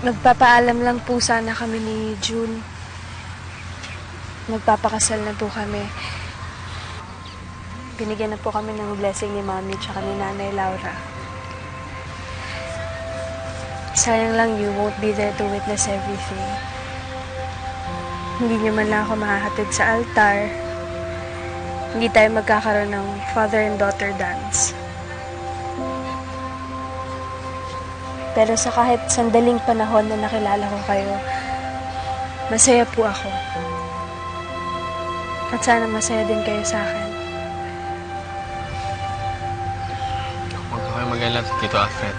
Magpapaalam lang po sana kami ni June. Magpapakasal na po kami. Binigyan na po kami ng blessing ni Mami tsaka ni Nanay Laura. Sayang lang you won't be there to witness everything. Hindi niyo man lang ako mahahatid sa altar. Hindi tayo magkakaroon ng father and daughter dance. Pero sa kahit sandaling panahon na nakilala ko kayo, masaya po ako. At sana masaya din kayo sa akin. Huwag ka kayo mag-alala, Tito Alfred.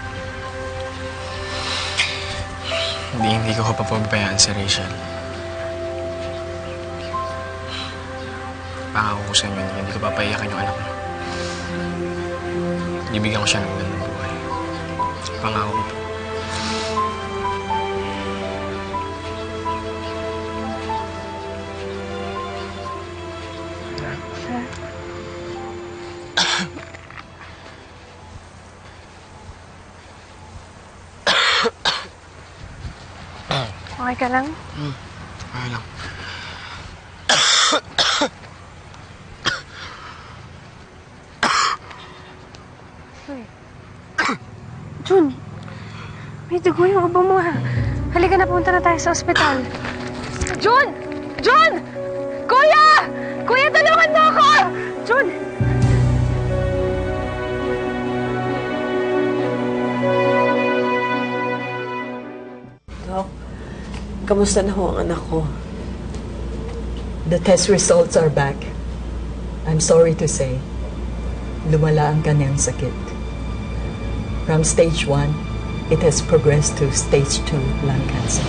Hindi ko papabayaan si Rachel. Pangako ko sa inyo, hindi ko papaiyakan yung anak mo. Ibigyan ko siya ng magandang buhay. Pangako ko po. Okay ka lang? Okay lang. June, may dugo yung ubo mo ha. Halika na, punta na tayo sa ospital. June! June! Kuya! Kuya, tulungan mo ako! June! Doc, kamusta na ho ang anak ko? The test results are back. I'm sorry to say, lumala ang kanyang sakit. From stage 1, it has progressed to stage 2 lung cancer.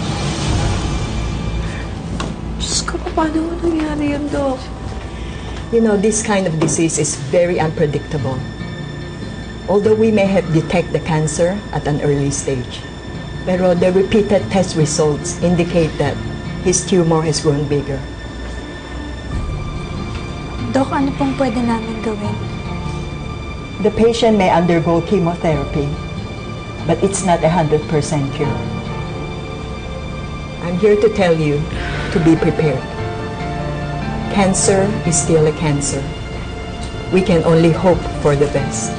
Diyos ko, paano nangyari yun, Doc? You know, this kind of disease is very unpredictable. Although we may have detected the cancer at an early stage, pero the repeated test results indicate that his tumor has grown bigger. Doc, ano pong pwede namin gawin? The patient may undergo chemotherapy, but it's not 100% cure. I'm here to tell you to be prepared. Cancer is still a cancer. We can only hope for the best.